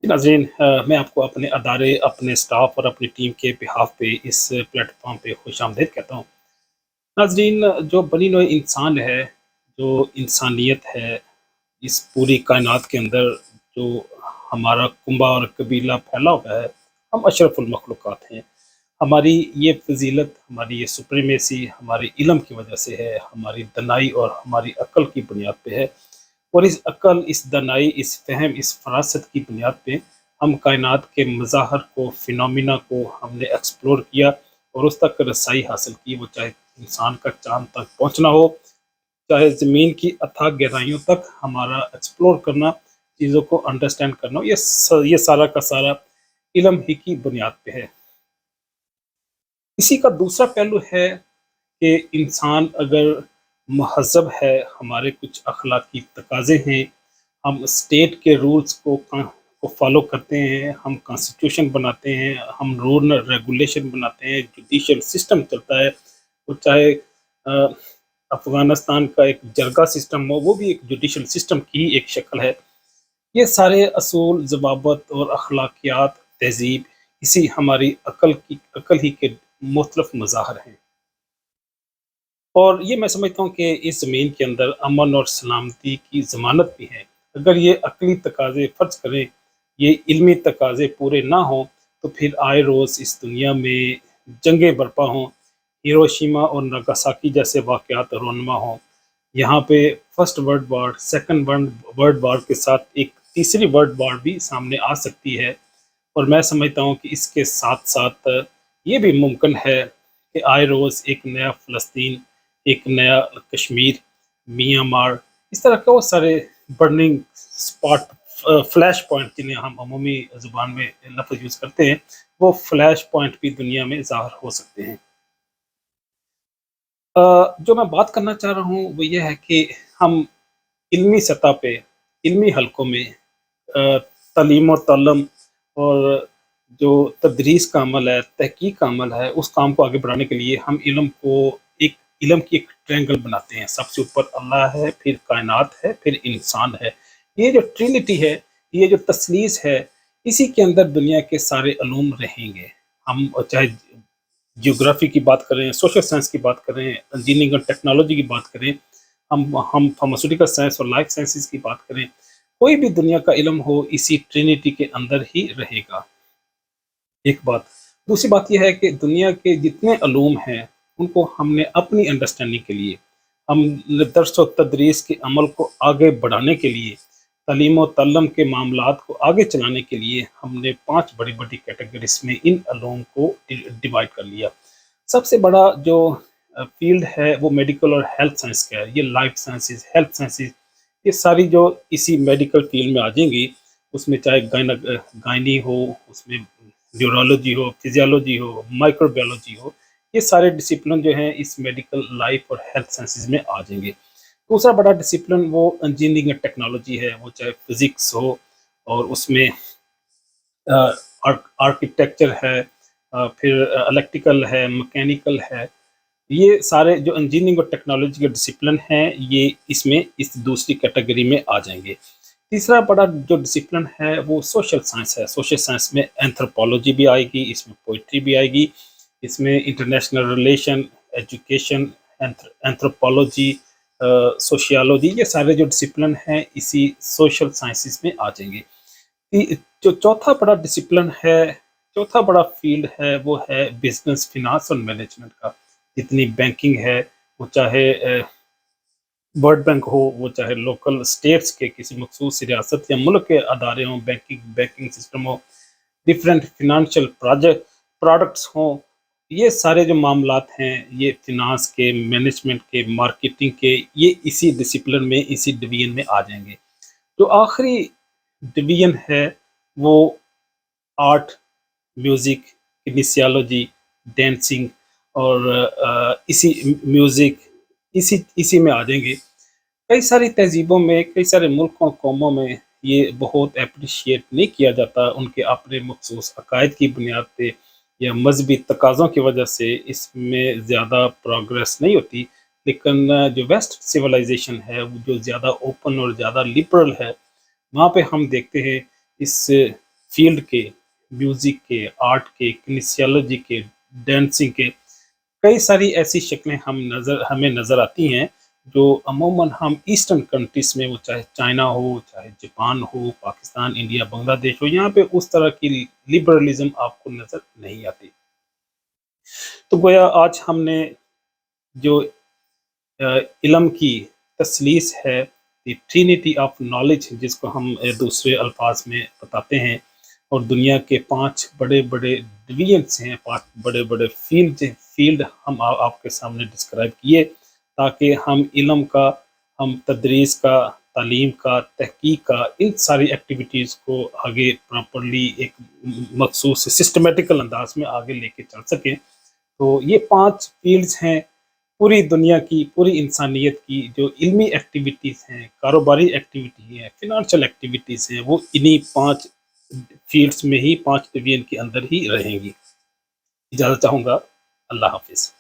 जी नाज़रीन, मैं आपको अपने अदारे, अपने स्टाफ और अपनी टीम के बिहाफ़ पे इस प्लेटफ़ॉर्म पे खुशामदीद कहता हूँ। नाज़रीन, जो बनी नोए इंसान है, जो इंसानियत है, इस पूरी कायनात के अंदर जो हमारा कुंबा और कबीला फैला हुआ है, हम अशरफुल मखलूक़ात हैं। हमारी ये फ़ज़ीलत, हमारी ये सुप्रीमेसी हमारे इल्म की वजह से है, हमारी दनाई और हमारी अक्ल की बुनियाद पे है। और इस अक्ल, इस दनाई, इस फ़हम, इस फ़रासत की बुनियाद पे हम कायनात के मज़ाहर को, फ़िनोमिना को हमने एक्सप्लोर किया और उस तक रसाई हासिल की। वो चाहे इंसान का चाँद तक पहुँचना हो, चाहे ज़मीन की अथाह गहराइयों तक हमारा एक्सप्लोर करना, चीज़ों को अंडरस्टैंड करना, ये सारा का सारा इल्म ही की बुनियाद पे है। इसी का दूसरा पहलू है कि इंसान अगर महज़ब है, हमारे कुछ अखलाकी तकाज़े हैं, हम स्टेट के रूल्स को फ़ॉलो करते हैं, हम कॉन्स्टिट्यूशन बनाते हैं, हम रूल रेगुलेशन बनाते हैं, जुडिशल सिस्टम चलता है, वो चाहे अफ़गानिस्तान का एक जरगा सिस्टम हो, वो भी एक जुडिशल सिस्टम की ही एक शक्ल है। ये सारे असूल, ज़वाबत और अखलाकियात, तहज़ीब, इसी हमारी अक़ल ही के मुख़्तलिफ़ मज़ाहिर हैं। और ये मैं समझता हूँ कि इस ज़मीन के अंदर अमन और सलामती की ज़मानत भी है। अगर ये अक़ली तकाज़े फ़र्ज़ करें, ये इल्मी तकाज़े पूरे ना हों, तो फिर आए रोज़ इस दुनिया में जंगें बर्पा हों, हिरोशिमा और नागासाकी जैसे वाक़यात रोनमा हों। यहाँ पे first world war, second world world war के साथ एक तीसरी वर्ल्ड वॉर भी सामने आ सकती है। और मैं समझता हूँ कि इसके साथ-साथ ये भी मुमकिन है कि आए रोज़ एक नया फ़लस्तीन, एक नया कश्मीर, मियांमार, इस तरह के बहुत सारे बर्निंग स्पॉट, फ्लैश पॉइंट जिन्हें हम अमूमी ज़ुबान में लफ़्ज़ यूज़ करते हैं, वो फ्लैश पॉइंट भी दुनिया में ज़ाहिर हो सकते हैं। जो मैं बात करना चाह रहा हूँ वो ये है कि हम इल्मी सतह पे, इल्मी हलकों में तालीम और तालम और जो तदरीस का अमल है, तहकीक का अमल है, उस काम को आगे बढ़ाने के लिए हम एक इल्म की एक ट्रायंगल बनाते हैं। सबसे ऊपर अल्लाह है, फिर कायनात है, फिर इंसान है। ये जो ट्रिनिटी है, ये जो तस्लीस है, इसी के अंदर दुनिया के सारे उलूम रहेंगे। हम चाहे ज्योग्राफी की बात करें, सोशल साइंस की बात करें, इंजीनियरिंग और टेक्नोलॉजी की बात करें, हम फार्मास्यूटिकल साइंस और लाइफ साइंसेज की बात करें, कोई भी दुनिया का इल्म हो, इसी ट्रिनिटी के अंदर ही रहेगा। एक बात। दूसरी बात ये है कि दुनिया के जितने उलूम हैं, उनको हमने अपनी अंडरस्टैंडिंग के लिए, हम दर्स व तदरीस के अमल को आगे बढ़ाने के लिए, तालीम और ताल्लुम के मामलात को आगे चलाने के लिए हमने 5 बड़ी-बड़ी कैटेगरीज़ में इन उलूम को डिवाइड कर लिया। सबसे बड़ा जो फ़ील्ड है वो मेडिकल और हेल्थ साइंस का है। ये लाइफ साइंसेज़, हेल्थ साइंसेज़, ये सारी जो इसी मेडिकल फ़ील्ड में आ जाएँगी, उसमें चाहे गायनी हो, उसमें न्यूरोलॉजी हो, फिजियोलॉजी हो, माइक्रोबायोलॉजी हो, ये सारे डिसिप्लिन जो हैं इस मेडिकल, लाइफ और हेल्थ साइंसेज़ में आ जाएँगे। दूसरा बड़ा डिसिप्लिन वो इंजीनियरिंग एंड टेक्नोलॉजी है, वो चाहे फिज़िक्स हो और उसमें आर्किटेक्चर है, फिर इलेक्ट्रिकल है, मैकेनिकल है, ये सारे जो इंजीनियरिंग और टेक्नोलॉजी के डिसिप्लिन हैं, ये इसमें इस दूसरी कैटेगरी में आ जाएँगे। तीसरा बड़ा जो डिसिप्लिन है वो सोशल साइंस है। सोशल साइंस में एंथ्रोपोलॉजी भी आएगी, इसमें पोएट्री भी आएगी, इसमें international relation, education, anthropology, sociology, ये सारे जो डिसिप्लिन हैं इसी सोशल साइंसेज़ में आ जाएँगे। जो चौथा बड़ा डिसिप्लिन है, चौथा बड़ा फ़ील्ड है, वो है बिज़नेस, फ़िनांस और मैनेजमेंट का। जितनी बैंकिंग है, वो चाहे वर्ल्ड बैंक हो, वो चाहे लोकल स्टेट्स के किसी मखसूस रियासत या मुल्क के अदारे हों, बैंकिंग सिस्टम हो, डिफरेंट फ़ाइनेंशियल प्रोडक्ट्स हों, ये सारे जो मामलात हैं, ये फ़िनांस के, मैनेजमेंट के, मार्केटिंग के, ये इसी डिसिप्लिन में, इसी डिवीज़न में आ जाएँगे। जो आखिरी डिवीज़न है, वो आर्ट, म्यूज़िक, किनेसियोलॉजी, डांसिंग और इसी म्यूज़िक, इसी में आ जाएँगे। कई सारी तहज़ीबों में, कई सारे मुल्क और कौमों में ये बहुत एप्रिशिएट नहीं किया जाता, उनके अपने मखसूस अकायद की बुनियाद पे या मज़हबी तकाज़ों की वजह से इसमें ज़्यादा प्रोग्रेस नहीं होती। लेकिन जो वेस्ट सिविलाइज़ेशन है, वो जो ज़्यादा ओपन और ज़्यादा लिबरल है, वहाँ पे हम देखते हैं इस फील्ड के, म्यूज़िक के, आर्ट के, किनेसियोलॉजी के, डांसिंग के, कई सारी ऐसी शक्लें हमें नज़र आती हैं जो अमूमन हम ईस्टर्न कंट्रीज़ में, वो चाहे चाइना हो, चाहे जापान हो, पाकिस्तान, इंडिया, बांग्लादेश हो, यहाँ पे उस तरह की लिबरलिज़्म आपको नज़र नहीं आती। तो गोया आज हमने जो इल्म की तसलीस है, द ट्रिनिटी ऑफ नॉलेज जिसको हम दूसरे अल्फाज में बताते हैं, और दुनिया के 5 बड़े-बड़े डिवीजन्स हैं, 5 बड़े-बड़े फील्ड हम आपके सामने डिस्क्राइब किए, ताकि हम इल्म का, हम तदरीस का, तालीम का, तहकीक का, इन सारी एक्टिविटीज़ को आगे प्रॉपर्ली एक मखसूस सिस्टमैटिकल अंदाज में आगे लेके चल सकें। तो ये 5 फील्ड्स हैं पूरी दुनिया की, पूरी इंसानियत की, जो इल्मी एक्टिविटीज़ हैं, कारोबारी एक्टिविटी हैं, फ़ाइनेंशियल एक्टिविटीज़ हैं, वो इन्हीं 5 फील्ड्स में ही, 5 डिवीज़न के अंदर ही रहेंगी। इजाज़त चाहूँगा। अल्लाह हाफ़िज़।